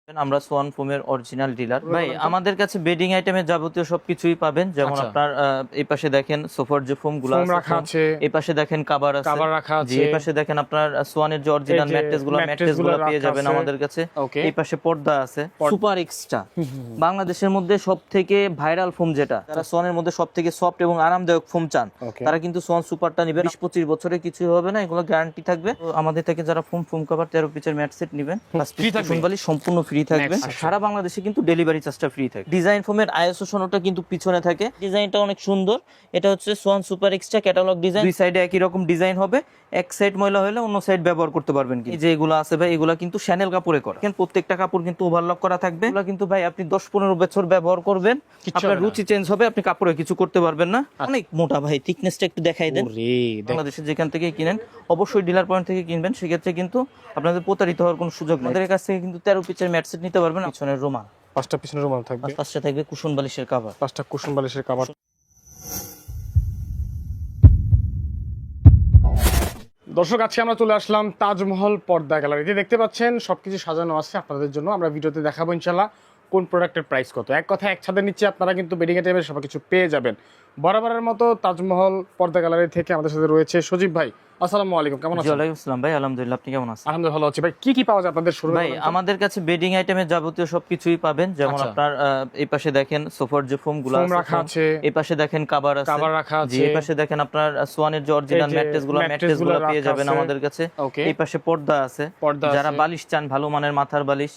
আমরা সোয়ান ফোমের original dealer ভাই। আমাদের কাছে বেডিং আইটেমের যাবতীয় সবকিছুই পাবেন, যেমন আপনার এই পাশে দেখেন সোফার যে ফোম গুলো আছে, এই পাশে দেখেন কভার আছে, এই পাশে দেখেন আপনার সোয়ানের যে অরিজিনাল ম্যাট্রেস গুলো পেয়ে যাবেন আমাদের কাছে। এই পাশে পর্দা আছে সুপার এক্সট্রা, বাংলাদেশের মধ্যে সবথেকে ভাইরাল ফোম, যেটা যারা সোয়ানের মধ্যে সবথেকে সফট এবং আরামদায়ক ফোম চান তারা কিন্তু সোয়ান সুপারটা নেবেন। 20-25 বছরে কিছু হবে না, এগুলো গ্যারান্টি থাকবে। আমাদের থেকে যারা ফোম কভার 13 পিসের ম্যাট সেট নেবেন সম্পূর্ণ ফ্রি থাকবে। সারা বাংলাদেশে কিন্তু ডেলিভারি চার্জটা ফ্রি থাকে। ডিজাইন ফোমের আইএসও সনদটা কিন্তু পিছনে থাকে। ডিজাইনটা অনেক সুন্দর। এটা হচ্ছে swan super extra catalogue design. দুই সাইডে একই রকম ডিজাইন হবে, এক সাইড ময়লা হলে অন্য সাইড ব্যবহার করতে পারবেন। এই যে এগুলো আছে ভাই, এগুলো কিন্তু শ্যানেল কাপড়ে করা। প্রত্যেকটা কাপড় কিন্তু ওভারলক করা থাকবে। এগুলো কিন্তু ভাই আপনি 10-15 বছর ব্যবহার করবেন, আপনার রুচি চেঞ্জ হবে, আপনি কাপড়ে কিছু করতে পারবেন না। অনেক মোটা ভাই, থিকনেসটা একটু দেখাই দেন। বাংলাদেশে যেখান থেকে কিনেন অবশ্যই ডিলার পয়েন্ট থেকে কিনবেন, সেক্ষেত্রে কিন্তু আপনাদের প্রতারিত হওয়ার কোনো সুযোগ নেই। আমাদের কাছ থেকে কিন্তু 13 পিসের ম্যাট সেট নিতে পারবেন। পিছনের রুমাল, 5টা পিছনের রুমাল থাকবে, 5টা থাকবে কুশন বালিশের কভার, 5টা কুশন বালিশের কভার। দর্শক, আজকে আমরা চলে আসলাম তাজমহল পর্দা গ্যালারিতে। দেখতে পাচ্ছেন সবকিছু সাজানো আছে আপনাদের জন্য। আমরা ভিডিওতে দেখাবো ইনশাল্লাহ কোন প্রোডাক্টের প্রাইস কত। এক কথা এক ছাদের নিচে আপনারা কিন্তু বেডিং আইটেমের সব কিছু পেয়ে যাবেন। বরাবরের মতো তাজমহল পর্দা গ্যালারি থেকে আমাদের সাথে রয়েছে সজীব ভাই। আসসালামু আলাইকুম, কেমন আছেন? ওয়ালাইকুম আসসালাম ভাই, আলহামদুলিল্লাহ, আপনি কেমন আছেন? আলহামদুলিল্লাহ ভালো আছি ভাই। কি কি পাওয়া যায় আপনাদের শুরু? ভাই আমাদের কাছে বেডিং আইটেমের যাবতীয় সবকিছুই পাবেন, যেমন আপনার এই পাশে দেখেন সোফার যে ফোম গুলো আছে, এই পাশে দেখেন কভার আছে, এই পাশে দেখেন আপনার সোয়ানের যে অরিজিনাল ম্যাট্রেস গুলো পেয়ে যাবেন আমাদের কাছে। এই পাশে পর্দা আছে, যারা বালিশ চান ভালো মানের মাথার বালিশ,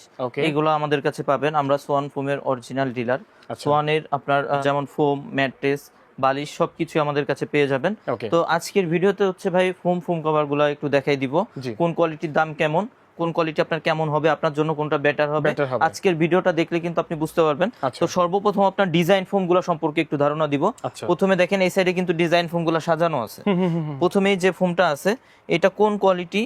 এগুলো আমাদের কাছে পাবেন। আমরা সোয়ান ফোমের অরিজিনাল ডিলার। সোয়ানের আপনার যেমন ফোম, ম্যাট্রেস, বালিশ সবকিছু আমাদের কাছে পেয়ে যাবেন। তো আজকের ভিডিওতে হচ্ছে ভাই ফোম কভার গুলো একটু দেখাই দিব, কোন কোয়ালিটির দাম কেমন, কোন কোয়ালিটি আপনার কেমন হবে, আপনার জন্য কোনটা বেটার হবে। আজকের ভিডিওটা দেখলে কিন্তু আপনি বুঝতে পারবেন। তো সর্বপ্রথম আপনার ডিজাইন ফোম গুলো সম্পর্কে একটু ধারণা দিব। প্রথমে দেখেন এই সাইডে কিন্তু ডিজাইন ফোম গুলো সাজানো আছে। প্রথমেই যে ফোমটা আছে এটা কোন কোয়ালিটি,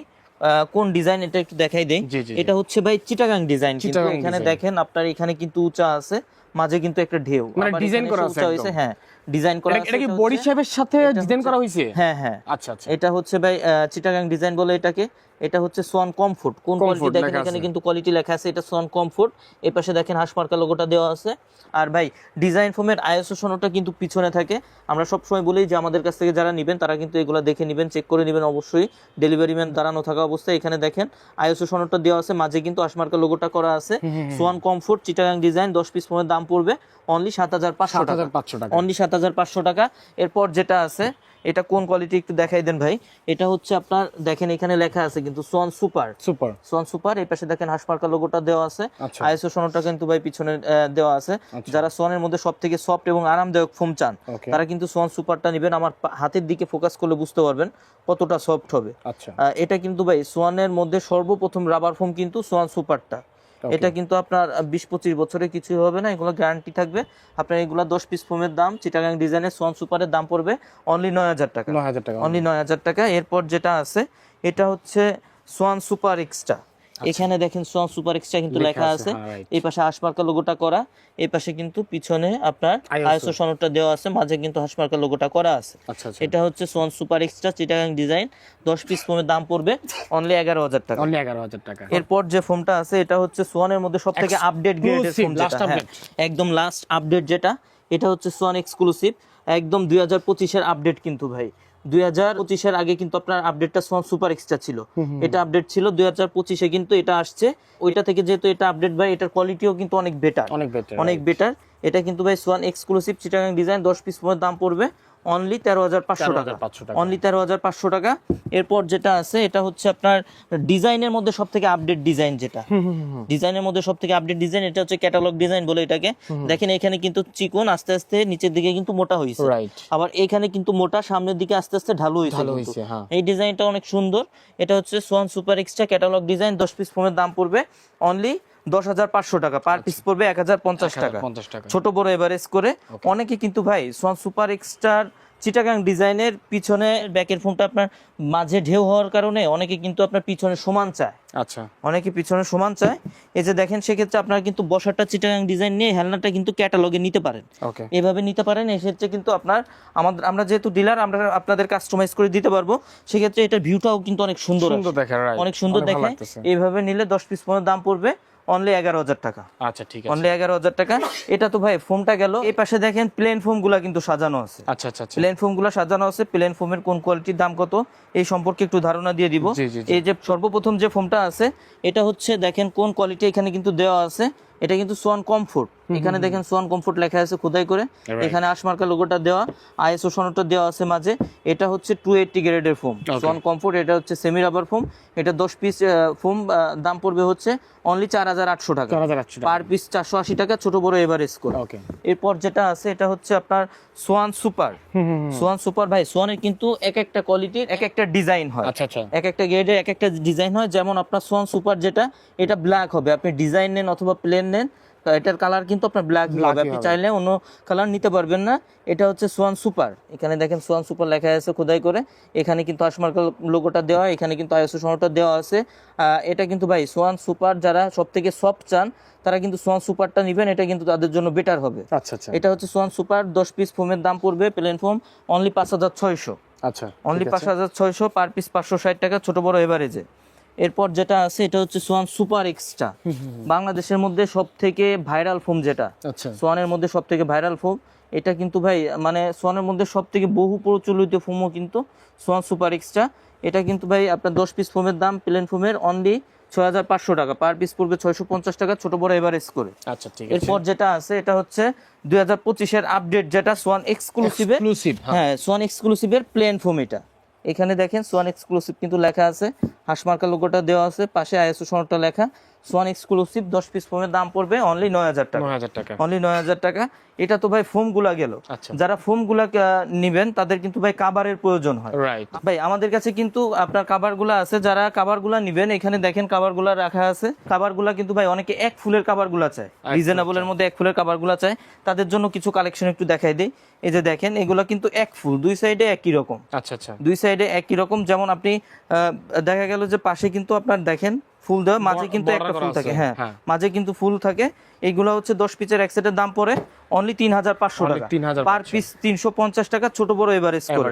কোন ডিজাইন, এটা একটু দেখাই দেই। এটা হচ্ছে ভাই চিটাগাং ডিজাইন। কিন্তু এখানে দেখেন আপনার এখানে কিন্তু উঁচা আছে, মাঝে কিন্তু একটা ঢেউ, মানে ডিজাইন করা আছে। হ্যাঁ, ডিজাইন করা আছে। এটা কি বডি শেপের সাথে ডিজাইন করা হইছে? হ্যাঁ হ্যাঁ, আচ্ছা আচ্ছা। এটা হচ্ছে ভাই চিটাগাং ডিজাইন বলে এটাকে। এটা হচ্ছে সোয়ান কমফোর্ট। কোন কোয়ালিটি দেখেন এখানে কিন্তু কোয়ালিটি লেখা আছে, এটা সোয়ান কমফোর্ট। এই পাশে দেখেন হাঁসমার্কা লোগোটা দেওয়া আছে। আর ভাই ডিজাইন ফোমের আইএসও সনদটা কিন্তু পিছনে থাকে। আমরা সব সময় বলি যে আমাদের কাছ থেকে যারা নেবেন তারা কিন্তু এগুলো দেখে নেবেন, চেক করে নেবেন অবশ্যই। ডেলিভারি ম্যান দাঁড়ানো থাকা অবস্থায় এখানে দেখেন আইএসও সনদটা দেওয়া আছে, মাঝে কিন্তু হাঁসমার্কা লোগোটা করা আছে। Swan comfort Chittagong design, 10 piece ফোমের দাম পড়বে অনলি 7,500 টাকা। অনলি 7,500 টাকা। এরপর যেটা আছে এটা কোন কোয়ালিটি একটু দেখাই দেন ভাই। এটা হচ্ছে আপনার দেখেন এখানে লেখা আছে কিন্তু সোয়ান সুপার। সোয়ান সুপার, এই পাশে দেখেন হাঁসমার্কা লোগোটা দেওয়া আছে। আইএসও সনদটা কিন্তু ভাই পিছনে দেওয়া আছে। যারা সোয়ানের মধ্যে সবথেকে সফট এবং আরামদায়ক ফোম চান তারা কিন্তু সোয়ান সুপারটা নেবেন। আমার হাতের দিকে ফোকাস করলে বুঝতে পারবেন কতটা সফট হবে। এটা কিন্তু ভাই সোয়ানের মধ্যে সর্বপ্রথম রাবার ফোম কিন্তু সোয়ান সুপারটা। এটা কিন্তু আপনার 20-25 বছরে কিছু হবে না, এগুলো গ্যারান্টি থাকবে। আপনার এগুলো 10 পিস ফোমের দাম চিটাগাং ডিজাইনের সোয়ান সুপারের দাম পড়বে অনলি 9,000 টাকা। অনলি 9,000 টাকা। এরপর যেটা আছে এটা হচ্ছে সোয়ান সুপার এক্সট্রা। এখানে দেখেন সোয়ান সুপার এক্সট্রা কিন্তু লেখা আছে। এই পাশে হাঁসমার্কা লোগোটা করা, এই পাশে কিন্তু পিছনে আপনার আইএসও সনদটা দেওয়া আছে, মাঝে কিন্তু হাঁসমার্কা লোগোটা করা আছে। এটা হচ্ছে swan super extra Chittagong design, 10 piece ফোমের দাম পড়বে অনলি 11,000 টাকা। অনলি 11,000 টাকা। এরপর যে ফোমটা আছে এটা হচ্ছে সোয়ানের মধ্যে সবথেকে আপডেট গ্রেডের ফোম, যেটা একদম লাস্ট আপডেট যেটা, এটা হচ্ছে সোয়ান এক্সক্লুসিভ, একদম 2025 এর আপডেট কিন্তু ভাই। 2025 এর আগে কিন্তু আপনার আপডেটটা সোয়ান সুপার এক্সট্রা ছিল, এটা আপডেট ছিল 2025 এ কিন্তু এটা আসছে। ওইটা থেকে যেহেতু এটা আপডেট ভাই, এটার কোয়ালিটিও কিন্তু অনেক বেটার। এটা কিন্তু ভাই swan exclusive Chittagong design, 10 piece ফোমের দাম পড়বে অনলি 13,500 টাকা। অনলি 13,500 টাকা। এরপর যেটা আছে এটা হচ্ছে আপনার ডিজাইনের মধ্যে সবথেকে আপডেট ডিজাইন, যেটা ডিজাইনের মধ্যে সবথেকে আপডেট ডিজাইন, এটা হচ্ছে ক্যাটালগ ডিজাইন বলে এটাকে। দেখেন এখানে কিন্তু চিকন আস্তে আস্তে নিচের দিকে কিন্তু মোটা হয়েছে, আবার এখানে কিন্তু মোটা সামনের দিকে আস্তে আস্তে ঢালু হয়েছে। এই ডিজাইনটা অনেক সুন্দর। এটা হচ্ছে swan super extra catalogue design, 10 piece ফোমের দাম পড়বে অনলি 10,500 টাকা। পার পিস পড়বে 1,050 টাকা, ছোট বড় এভারেজ করে। অনেকে কিন্তু ভাই সোয়ান সুপার এক্সট্রার চিটাগাং ডিজাইনের পিছনে ব্যাকের ফোমটা আপনার মাঝে ঢেউ হওয়ার কারণে অনেকে কিন্তু আপনার পিছনে সমান চায়। অনেকে পিছনে সমান চায়। এই যে দেখেন, সেক্ষেত্রে আপনারা কিন্তু বসারটা চিটাগাং ডিজাইন নিয়ে হেলনাটা কিন্তু ক্যাটালগে নিতে পারেন, এভাবে নিতে পারেন। এক্ষেত্রে কিন্তু আপনার আমরা যেহেতু ডিলার, আমরা আপনাদের কাস্টমাইজ করে দিতে পারবো। সেক্ষেত্রে এটার ভিউটাও কিন্তু অনেক সুন্দর দেখে। এইভাবে নিলে 10 পিস ফোনের দাম পড়বে অনলি 11,000 টাকা। আচ্ছা ঠিক আছে। অনলি 11,000 টাকা। এটা তো ভাই ফোমটা গেল। এই পাশে দেখেন প্লেন ফোমগুলা কিন্তু সাজানো আছে। আচ্ছা আচ্ছা আচ্ছা। প্লেন ফোমগুলা সাজানো আছে। প্লেন ফোমের কোন কোয়ালিটির দাম কত এই সম্পর্কে একটু ধারণা দিয়ে দিব। জি, জি, জি। এই যে সর্বপ্রথম যে ফোমটা আছে এটা হচ্ছে দেখেন কোন কোয়ালিটি এখানে কিন্তু দেওয়া আছে। এটা কিন্তু সোয়ান কমফোর্ট। এখানে দেখেন সোয়ান কমফোর্ট লেখা আছে খোদাই করে। এখানে আশমার্কা লোগোটা দেওয়া, আইএসও সনদটা দেওয়া আছে মাঝে। এটা হচ্ছে 280 গ্রেডের ফোম সোয়ান কমফোর্ট। এটা হচ্ছে সেমি রাবার ফোম। এটা 10 পিস ফোম দাম পড়বে হচ্ছে অনলি 4,800 টাকা। 4,800 টাকা। পার পিস 480 টাকা, ছোট বড় এভারেজ করে। ওকে। এরপর যেটা আছে এটা হচ্ছে আপনার সোয়ান সুপার। সোয়ান সুপার ভাই, সোয়ানের কিন্তু এক একটা কোয়ালিটির এক একটা ডিজাইন হয়। আচ্ছা আচ্ছা। এক একটা গ্রেডের এক একটা ডিজাইন হয়। যেমন আপনার সোয়ান সুপার যেটা, এটা ব্ল্যাক হবে। আপনি ডিজাইন নেন অথবা প্লেন নেন, তো এটার কালার কিন্তু আপনার ব্ল্যাক হবে। আপনি চাইলে অন্য কালার নিতে পারবেন না। এটা হচ্ছে সোয়ান সুপার। এখানে দেখেন সোয়ান সুপার লেখা আছে খোদাই করে। এখানে কিন্তু আশমার্কা লোগোটা দেওয়া, এখানে কিন্তু আইএসও সনদটা দেওয়া আছে। এটা কিন্তু ভাই সোয়ান সুপার যারা সব থেকে সফট চান তারা কিন্তু সোয়ান সুপারটা নেবেন। এটা কিন্তু তাদের জন্য বেটার হবে। আচ্ছা আচ্ছা। এটা হচ্ছে সোয়ান সুপার। 10 পিস ফোমের দাম পড়বে প্লেন ফোম অনলি 5,600। আচ্ছা অনলি 5,600, পার পিস 560 টাকা, ছোট বড় এভারেজে। এরপর যেটা আছে এটা হচ্ছে সোয়ান সুপার এক্সট্রা। বাংলাদেশের মধ্যে সব থেকে ভাইরাল ফোম যেটা, আচ্ছা। সোয়ানের মধ্যে সব থেকে ভাইরাল ফোম এটা কিন্তু ভাই, মানে সোয়ানের মধ্যে সব থেকে বহু প্রচলিত ফোমও কিন্তু সোয়ান সুপার এক্সট্রা। এটা কিন্তু ভাই আপনার 10 পিস ফোমের দাম প্লেন ফোমের অনলি 6,500 টাকা, পার পিস পড়বে 650 টাকা, ছোট বড় এভারেজ করে। আচ্ছা ঠিক আছে। এরপর যেটা আছে এটা হচ্ছে 2025 এর আপডেট যেটা সোয়ান এক্সক্লুসিভের। হ্যাঁ, সোয়ান এক্সক্লুসিভের প্লেন ফোম এটা। এখানে দেখেন সোয়ান এক্সক্লুসিভ কিন্তু লেখা আছে, হাঁসমার্কা লোগোটা দেওয়া আছে, পাশে আইএসও সনদটা লেখা। সোয়ান এক্সক্লুসিভ 10 পিস ফোমের দাম পড়বে অনলি 9,000 টাকা। 9,000 টাকা। অনলি 9,000 টাকা। এটা তো ভাই ফোম গুলা গেল। আচ্ছা। যারা ফোম গুলা নিবেন তাদের কিন্তু ভাই কাভারের প্রয়োজন হয়। রাইট। ভাই আমাদের কাছে কিন্তু আপনার কাভার গুলা আছে। যারা কাভার গুলা নিবেন, এখানে দেখেন কাভার গুলা রাখা আছে। কাভার গুলা কিন্তু ভাই অনেকে এক ফুলের কাভার গুলা চায়, রিজনেবলের মধ্যে এক ফুলের কাভার গুলা চায়। তাদের জন্য কিছু কালেকশন একটু দেখাই দেই। এই যে দেখেন এগুলা কিন্তু এক ফুল, দুই সাইডে একই রকম। আচ্ছা আচ্ছা। দুই সাইডে একই রকম। যেমন আপনি দেখা গেল যে পাশে কিন্তু আপনার দেখেন ফুল দেওয়া, মাঝে কিন্তু একটা ফুল থাকে। হ্যাঁ, মাঝে কিন্তু ফুল থাকে। এইগুলা হচ্ছে 10 পিসের এক সেটের দাম পড়ে অনলি 3,500 টাকা, পার পিস 350 টাকা, ছোট বড় এভারেজ করে।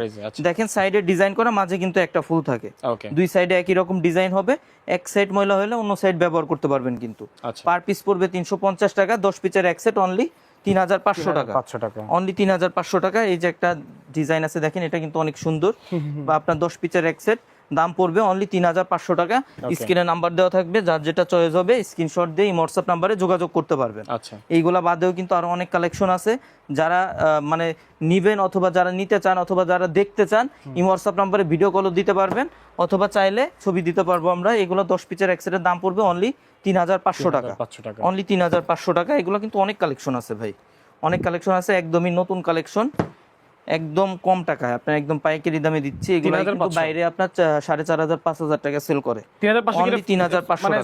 দেখেন সাইডে ডিজাইন করা, মাঝে কিন্তু একটা ফুল থাকে। দুই সাইডে একই রকম ডিজাইন হবে। এক সাইড ময়লা হলে অন্য সাইড ব্যবহার করতে পারবেন কিন্তু। পার পিস পড়বে 350 টাকা, 10 পিসের এক সেট অনলি 3,500 টাকা। অনলি 3,500 টাকা। এই যে একটা ডিজাইন আছে দেখেন, এটা কিন্তু অনেক সুন্দর। বা আপনার 10 পিসের এক সেট দাম পড়বে অনলি 3,500 টাকা। স্ক্রিনে নাম্বার দেওয়া থাকবে, যার যেটা চয়েস হবে স্ক্রিনশট দিয়ে হোয়াটসঅ্যাপ নাম্বারে যোগাযোগ করতে পারবেন। আচ্ছা। এইগুলা বাদেও কিন্তু আরো অনেক কালেকশন আছে। যারা মানে নিবেন অথবা যারা নিতে চান অথবা যারা দেখতে চান, হোয়াটসঅ্যাপ নাম্বারে ভিডিও কলও দিতে পারবেন অথবা চাইলে ছবি দিতে পারবো আমরা। এগুলো 10 পিসের এক সেটের দাম পড়বে অনলি 3,500 টাকা। অনলি 3,500 টাকা। এগুলো কিন্তু অনেক কালেকশন আছে ভাই, অনেক কালেকশন আছে। একদমই নতুন কালেকশন, একদম কম টাকায় আপনার একদম পাইকারি দামে দিচ্ছি। এগুলো কিন্তু বাইরে আপনার 4,500 5,000 টাকা সেল করে। 3,500 টাকা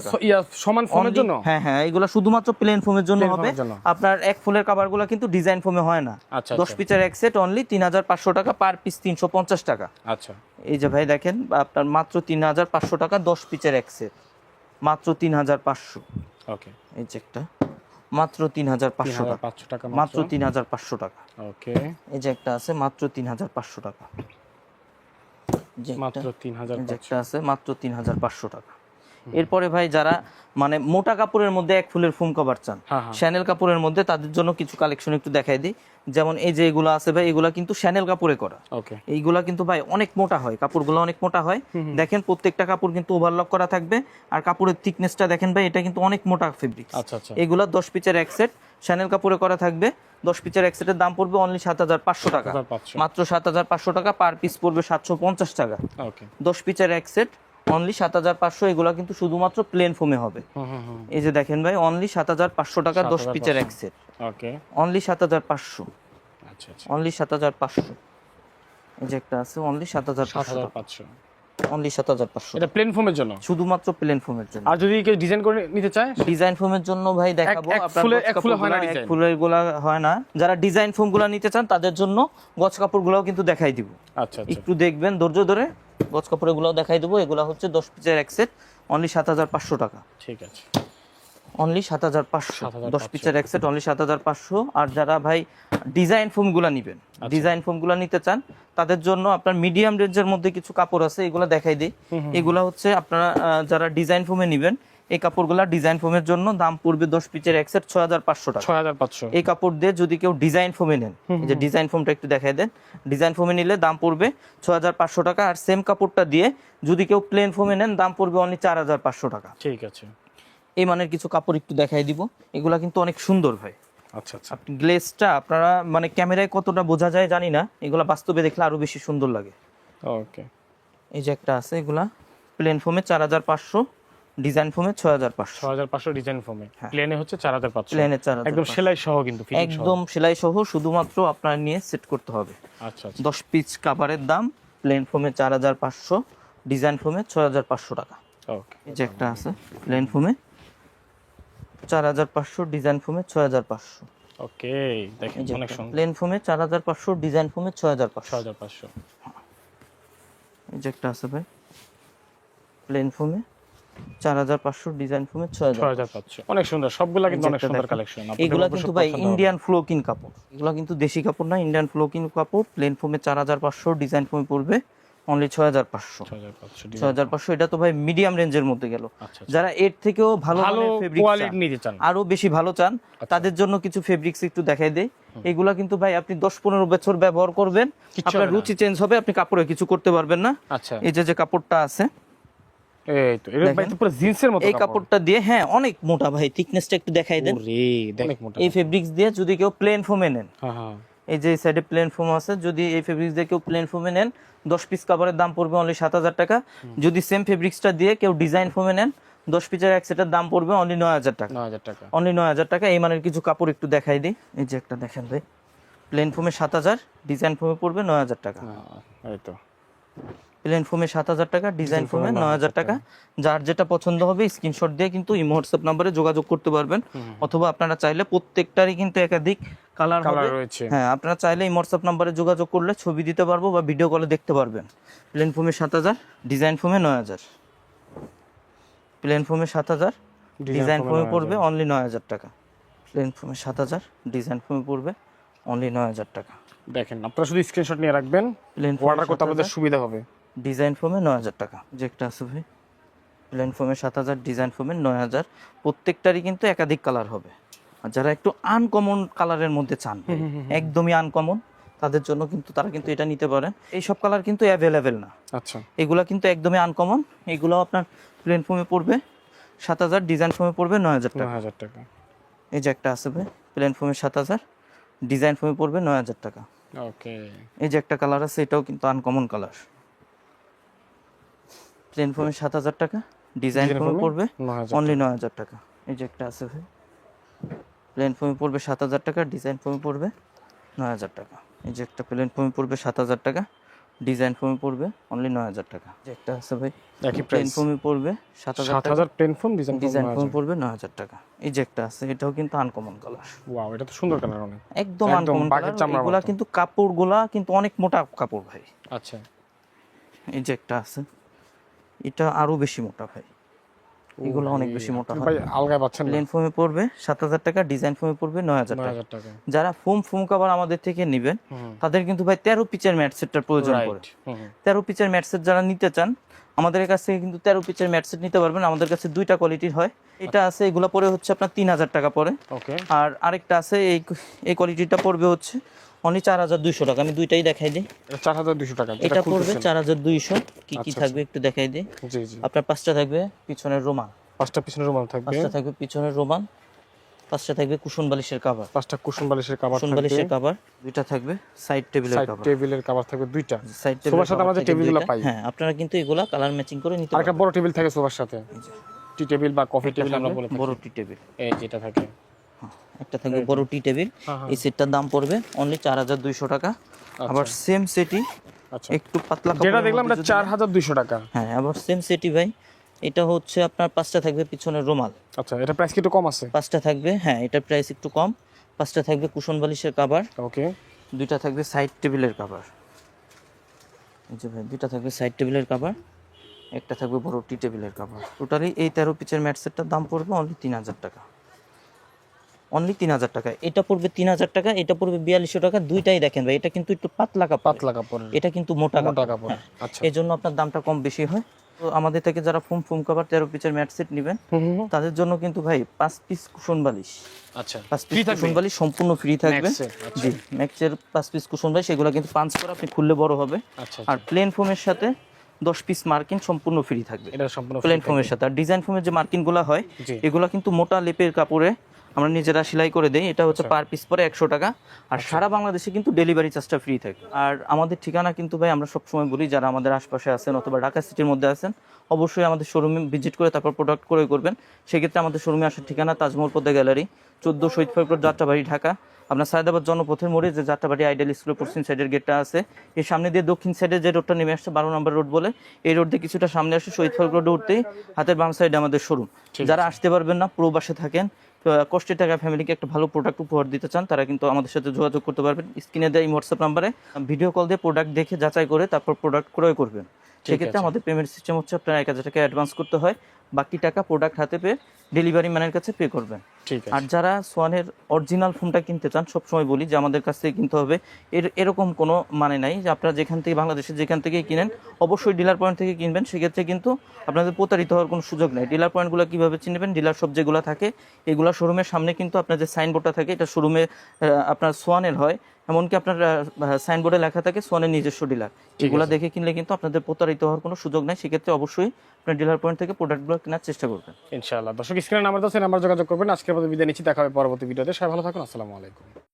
সমান ফোমের জন্য। হ্যাঁ হ্যাঁ, এগুলো শুধুমাত্র প্লেন ফোমের জন্য হবে। আপনার এক ফুলের কভারগুলো কিন্তু ডিজাইন ফোমে হয় না। 10 পিসের এক সেট অনলি 3,500 টাকা, পার পিস 350 টাকা। আচ্ছা। এই যে ভাই দেখেন আপনার মাত্র 3,500 টাকা, 10 পিসের এক সেট মাত্র 3,500। ওকে। এই যে একটা মাত্র 3,500 টাকা, মাত্র 3,500 টাকা। ওকে। এই যে একটা আছে মাত্র 3,500 টাকা। মাত্র 3,500 একটা আছে মাত্র 3,500 টাকা। এরপরে ভাই যারা মানে মোটা কাপড়ের মধ্যে এক ফুলের ফোম কভার চান, শ্যানেল কাপড়ের মধ্যে, তাদের জন্য কিছু কালেকশন একটু দেখাই দিই। যেমন এই যে এগুলো আছে ভাই, এগুলা কিন্তু শ্যানেল কাপড়ে করা। ওকে। এইগুলা কিন্তু ভাই অনেক মোটা হয়, কাপড়গুলো অনেক মোটা হয়। দেখেন প্রত্যেকটা কাপড় কিন্তু ওভারলক করা থাকবে। আর কাপড়ের থিকনেসটা দেখেন ভাই, এটা কিন্তু অনেক মোটা ফেব্রিক। আচ্ছা আচ্ছা। এগুলা 10 পিসের এক সেট শ্যানেল কাপড়ে করা থাকবে। 10 পিসের এক সেটের দাম পড়বে অনলি 7,500 টাকা, মাত্র 7,500 টাকা, পার পিস পড়বে 750 টাকা। ওকে। 10 পিসের এক সেট অনলি 7,500। এগুলা কিন্তু শুধুমাত্র প্লেন ফোমে হবে। এই যে দেখেন ভাই অনলি 7,500 টাকা, 10 পিসের এক সেট। ওকে। অনলি 7,500। আচ্ছা আচ্ছা। অনলি 7,500। এই যে একটা আছে অনলি 7,500। অনলি 7,500। এটা প্লেন ফোমের জন্য, শুধুমাত্র প্লেন ফোমের জন্য। আর যদি কেউ ডিজাইন করে নিতে চায়, ডিজাইন ফোমের জন্য ভাই দেখাবো। এক ফুলে হয় না ডিজাইন, এক ফুলের গুলা হয় না। যারা ডিজাইন ফোম গুলা নিতে চান তাদের জন্য গজ কাপড় গুলাও কিন্তু দেখাই দিব। আচ্ছা। একটু দেখবেন ধৈর্য ধরে, গজ কাপড় গুলাও দেখাই দেবো। এগুলা হচ্ছে 10 পিসের এক সেট অনলি 7,500 টাকা। ঠিক আছে। অনলি 7,500। 10 পিসের এক সেট অনলি 7,500। আর যারা ভাই ডিজাইন ফোমগুলো নেবেন, ডিজাইন ফোমগুলো নিতে চান, তাদের জন্য আপনার মিডিয়াম রেঞ্জের মধ্যে কিছু কাপড় আছে, এগুলো দেখাই দিই। এগুলো হচ্ছে আপনারা যারা ডিজাইন ফোমে নেবেন, এই কাপড়গুলা ডিজাইন ফোমের জন্য দাম পড়বে 10 পিসের এক সেট 6500 টাকা। 6500। এই কাপড় দিয়ে যদি কেউ ডিজাইন ফোমে নেন, এই যে ডিজাইন ফোমটা একটু দেখাই দেন, ডিজাইন ফোমে নিলে দাম পড়বে 6500 টাকা। আর সেম কাপড়টা দিয়ে যদি কেউ প্লেন ফোমে নেন দাম পড়বে অনলি 4500 টাকা। ঠিক আছে। এই মানের কিছু কাপড় একটু দেখাই দিব, এগুলা কিন্তু অনেক সুন্দর ভাই। আচ্ছা আচ্ছা। আপনি গ্লেজটা আপনারা মানে ক্যামেরায় কতটা বোঝা যায় জানি না, এগুলা বাস্তবে দেখলে আরো বেশি সুন্দর লাগে। ওকে। এই যে একটা আছে, এগুলা প্লেন ফোমে 4500, ডিজাইন ফোমে 6500। 6500 ডিজাইন ফোমে, প্লেনে হচ্ছে 4500। প্লেনে 4500 একদম সেলাই সহ কিন্তু ফিটিং সহ। একদম সেলাই সহ, শুধুমাত্র আপনার নিয়ে সেট করতে হবে। আচ্ছা আচ্ছা। 10 পিস কাভারের দাম প্লেন ফোমে 4500, ডিজাইন ফোমে 6500 টাকা। ওকে। এই যে একটা আছে প্লেন ফোমে 4500, ডিজাইন ফোমে 6500। ওকে, দেখেন অনেক সুন্দর। প্লেন ফোমে 4500, ডিজাইন ফোমে 6500। 6500। এই যে একটা আছে ভাই প্লেন ফোমে 4500, ডিজাইন ফোমে 6500। অনেক সুন্দর, সবগুলা কিন্তু অনেক সুন্দর কালেকশন। এগুলা কিন্তু ভাই ইন্ডিয়ান ফ্লোকিন কাপড়, এগুলা কিন্তু দেশি কাপড় না, ইন্ডিয়ান ফ্লোকিন কাপড়। প্লেন ফোমে 4500, ডিজাইন ফোমে পড়বে অনলি 6500। 6500 এটা তো ভাই মিডিয়াম রেঞ্জের মধ্যে গেল। যারা এর থেকেও ভালো ফেব্রিক কোয়ালিটি নিতে চান, আরো বেশি ভালো চান, তাদের জন্য কিছু ফেব্রিক্স একটু দেখাই দেই। এগুলা কিন্তু ভাই আপনি 10-15 বছর ব্যবহার করবেন, আপনার রুচি চেঞ্জ হবে, আপনি কাপড়ে কিছু করতে পারবেন না। আচ্ছা, এই যে কাপড়টা আছে, এই তো এটা ভাই তো পুরো জিন্সের মতো এই কাপড়টা দিয়ে, হ্যাঁ অনেক মোটা ভাই, থিকনেসটা একটু দেখাই দেন। ওরে অনেক মোটা। এই ফেব্রিক্স দিয়ে যদি কেউ প্লেন ফোমে নেন, হ্যাঁ হ্যাঁ, এই যে এই সাইডে প্লেন ফোম আছে, যদি এই ফেব্রিক্স দিয়ে কেউ প্লেন ফোমে নেন 10 পিস কাপড়ের দাম পড়বে অনলি 7000 টাকা। যদি সেম ফেব্রিক্সটা দিয়ে কেউ ডিজাইন ফোমে নেন 10 পিসের এক সেটের দাম পড়বে অনলি 9000 টাকা। 9000 টাকা, অনলি 9000 টাকা। এই মানের কিছু কাপড় একটু দেখাই দিই। এই যে একটা দেখেন ভাই, প্লেন ফোমে 7000, ডিজাইন ফোমে পড়বে 9000 টাকা। এই তো প্লেন ফোমে 7000 টাকা, ডিজাইন ফোমে 9000 টাকা। যার যেটা পছন্দ হবে স্ক্রিনশট দিয়ে কিন্তু এই হোয়াটসঅ্যাপ নম্বরে যোগাযোগ করতে পারবেন, অথবা আপনারা চাইলে প্রত্যেকটারই কিন্তু একাধিক কালার রয়েছে। হ্যাঁ, আপনারা চাইলে এই হোয়াটসঅ্যাপ নম্বরে যোগাযোগ করলে ছবি দিতে পারবো বা ভিডিও কলে দেখতে পারবেন। প্লেন ফোমে 7000, ডিজাইন ফোমে 9000। প্লেন ফোমে 7000, ডিজাইন ফোমে পড়বে অনলি 9000 টাকা। প্লেন ফোমে 7000, ডিজাইন ফোমে পড়বে অনলি 9000 টাকা। দেখেন আপনারা শুধু স্ক্রিনশট নিয়ে রাখবেন, প্লেন অর্ডার করতে আপনাদের সুবিধা হবে। ডিজাইন ফোমে 9000 টাকা। যে একটা আছে ভাই প্লেন ফোমে 7000, ডিজাইন ফোমে 9000। প্রত্যেকটারই কিন্তু একাধিক কালার হবে। আর যারা একটু আনকমন কালারের মধ্যে চান, একদমই আনকমন, তাদের জন্য কিন্তু তারা কিন্তু এটা নিতে পারেন। এই সব কালার কিন্তু অ্যাভেলেবেল না। আচ্ছা, এগুলা কিন্তু একদমই আনকমন। এগুলো আপনার প্লেন ফোমে পড়বে 7000, ডিজাইন ফোমে পড়বে 9000 টাকা। 9000 টাকা। এই যে একটা আছে ভাই প্লেন ফোমে 7000, ডিজাইন ফোমে পড়বে 9000 টাকা। ওকে। এই যে একটা কালার আছে, এটাও কিন্তু আনকমন কালার। প্লেন ফোমে 7000 টাকা, ডিজাইন ফোমে পড়বে অনলি 9000 টাকা। এই যে একটা আছে ভাই প্লেন ফোমে পড়বে 7000 টাকা, ডিজাইন ফোমে পড়বে 9000 টাকা। এই যে একটা প্লেন ফোমে পড়বে 7000 টাকা, ডিজাইন ফোমে পড়বে অনলি 9000 টাকা। যে একটা আছে ভাই একই প্লেন প্রাইস, ফোমে পড়বে 7000 প্লেন ফোম, ডিজাইন ফোমে পড়বে 9000 টাকা। এই যে একটা আছে, এটাও কিন্তু আনকমন কালার। ওয়াও, এটা তো সুন্দর কালার অনেক, একদম আনকমন কালার। এগুলা কিন্তু কাপড়গুলা কিন্তু অনেক মোটা কাপড় ভাই। আচ্ছা, এই যে একটা আছে, এটা আরো বেশি মোটা ভাই, এগুলো অনেক বেশি মোটা হয়। ভাই আলগা পাচ্ছেন। প্লেন ফোমে পড়বে 7000 টাকা, ডিজাইন ফোমে পড়বে 9000 টাকা। যারা ফোম কভার আমাদের থেকে নেবেন তাদের কিন্তু ভাই 13 পিচের ম্যাট সেটটার প্রয়োজন পড়ে। 13 পিচের ম্যাট সেট যারা নিতে চান আমাদের কাছ থেকে কিন্তু 13 পিচের ম্যাট সেট নিতে পারবেন। আমাদের কাছে দুইটা কোয়ালিটির হয়। এটা আছে, এগুলো পড়ে হচ্ছে আপনার 3000 টাকা পড়ে। ওকে। আর আরেকটা আছে, এই কোয়ালিটিটা পড়বে হচ্ছে অনলি 4200 টাকা। আমি দুইটাই দেখাই দিই। 4200 টাকা, এটা পড়বে 4200। কি কি থাকবে একটু দেখাই দিই। জি জি। আপনার 5টা থাকবে পিছনের রোমান, 5টা পিছনের রুমাল থাকবে, 5টা থাকবে পিছনের রোমান, 5টা থাকবে কুশন বালিশের কভার, 5টা কুশন বালিশের কভার থাকবে, কুশন বালিশের কভার, দুইটা থাকবে সাইড টেবিলের সাইড কভার, টেবিলের কভার থাকবে দুইটা। সাইড সোফার সাথে আমাদের টেবিলগুলো পাই। হ্যাঁ, আপনারা কিন্তু এগুলা কালার ম্যাচিং করে নিতে আর একটা পারবেন। বড় টেবিল থাকে সোফার সাথে, টি টেবিল বা কফি টেবিল আমরা বলে থাকি। বড় টি টেবিল এই যেটা থাকে, একটা থাকবে বড় টি টেবিল। এই সেটটার দাম পড়বে অনলি 4200 টাকা। আবার সেম সেটই আচ্ছা একটু পাতলা কাপড়, যেটা দেখলাম এটা 4200 টাকা। হ্যাঁ, আবার সেম সেটই ভাই, এটা হচ্ছে আপনার 5টা থাকবে পিছনের রুমাল। আচ্ছা, এটা প্রাইস কি একটু কম আছে? 5টা থাকবে, হ্যাঁ এটার প্রাইস একটু কম। 5টা থাকবে কুশন বালিশের কভার, ওকে। দুইটা থাকবে সাইড টেবিলের কভার। এই যে ভাই দুইটা থাকবে সাইড টেবিলের কভার, একটা থাকবে বড় টি টেবিলের কভার। টোটালি এই 13 পিচের ম্যাট সেটটার দাম পড়বে অনলি 3000 টাকা। অনলি 3000 টাকা। এটা পড়বে 3000 টাকা, এটা পড়বে 4200 টাকা। দুইটাই দেখেন ভাই, এটা কিন্তু একটু পাতলা কাপড়, পাতলা কাপড়, এটা কিন্তু মোটা মোটা কাপড়। কাপড়। আচ্ছা, এই জন্য আপনার দামটা কম বেশি হয়। তো আমাদের থেকে যারা ফোম কভার 13 পিসের ম্যাট সেট নেবেন তাদের জন্য কিন্তু ভাই 5 পিস কুশন বালিশ, আচ্ছা 5 পিস কুশন বালিশ সম্পূর্ণ ফ্রি থাকবে। ম্যাক্সের, আচ্ছা। জি, ম্যাক্সের 5 পিস কুশন বালিশ, এগুলো কিন্তু পাঁচ করে আপনি খুললে বড় হবে। আচ্ছা আর প্লেন ফোমের সাথে 10 পিস মার্কিন সম্পূর্ণ ফ্রি থাকবে এটা সম্পূর্ণ প্লেন ফোমের সাথে। আর ডিজাইন ফোমের যে মার্কিনগুলো হয় জি। এগুলো কিন্তু মোটা লেপের কাপড়ে আমরা নিজেরা সেলাই করে দেই। এটা হচ্ছে পার পিস পরে 100 টাকা। আর সারা বাংলাদেশে কিন্তু ডেলিভারি চার্জটা ফ্রি থাকে। আর আমাদের ঠিকানা কিন্তু ভাই আমরা সবসময় বলি, যারা আমাদের আশপাশে আছেন অথবা ঢাকা সিটির মধ্যে আছেন অবশ্যই আমাদের শোরুমে ভিজিট করে তারপর প্রোডাক্ট ক্রয় করবেন। সেক্ষেত্রে আমাদের শোরুমে আসার ঠিকানা তাজমহল পদ্মা গ্যালারি, 14 শহীদ ফারুক রোড, যাত্রাবাড়ি, ঢাকা। আপনার সায়দাবাদ জনপথের মোড়ে যে যাত্রাবাড়ি আইডিয়াল স্কুলের পশ্চিম সাইডের গেটটা আছে, এর সামনে দিয়ে দক্ষিণ সাইডে যে রোডটা নেমে আসছে 12 নম্বর রোড বলে, এই রোড দিয়ে কিছুটা সামনে আসে শহীদ ফারুক রোডে উঠতেই হাতের বাম সাইডে আমাদের শোরুম। যারা আসতে পারবেন না, প্রবাসে থাকেন, কষ্টের টাকা ফ্যামিলিকে একটা ভালো প্রোডাক্ট উপহার দিতে চান, তারা কিন্তু আমাদের সাথে যোগাযোগ করতে পারবেন। স্ক্রিনে দেওয়া এই হোয়াটসঅ্যাপ নাম্বারে ভিডিও কল দিয়ে প্রোডাক্ট দেখে যাচাই করে তারপর প্রোডাক্ট ক্রয় করবেন। সেক্ষেত্রে আমাদের পেমেন্ট সিস্টেম হচ্ছে আপনার 1000 টাকা অ্যাডভান্স করতে হয়, বাকি টাকা প্রোডাক্ট হাতে পেয়ে ডেলিভারি ম্যানের কাছে পে করবেন। ঠিক আছে। আর যারা সোয়ানের অরিজিনাল ফোনটা কিনতে চান, সবসময় বলি যে আমাদের কাছ থেকে কিনতে হবে, এরকম কোনো মানে নাই যে আপনারা যেখান থেকে বাংলাদেশে যেখান থেকে কিনেন অবশ্যই ডিলার পয়েন্ট থেকে কিনবেন। সেক্ষেত্রে কিন্তু আপনাদের প্রতারিত হওয়ার কোনো সুযোগ নেই। ডিলার পয়েন্টগুলো কীভাবে চিনবেন, ডিলার সব যেগুলো থাকে এগুলো শোরুমের সামনে কিন্তু আপনার যে সাইনবোর্ডটা থাকে এটা শোরুমে আপনার সোয়ানের হয়, এমনকি আপনার সাইনবোর্ডে লেখা থাকে সোয়ানের নিজস্ব ডিলার। এগুলো দেখে কিনলে কিন্তু আপনাদের প্রতারিত হওয়ার কোনো সুযোগ নেই। সেক্ষেত্রে অবশ্যই আপনার ডিলার পয়েন্ট থেকে প্রোডাক্টগুলো কেনার চেষ্টা করবেন ইনশাআল্লাহ। দর্শক স্ক্রিনে নাম্বার আছে, নাম্বার যোগাযোগ করবেন। আজকের মতো বিদায় নিচ্ছি, দেখা হবে পরবর্তী ভিডিওতে। সবাই ভালো থাকুন, আসসালামু আলাইকুম।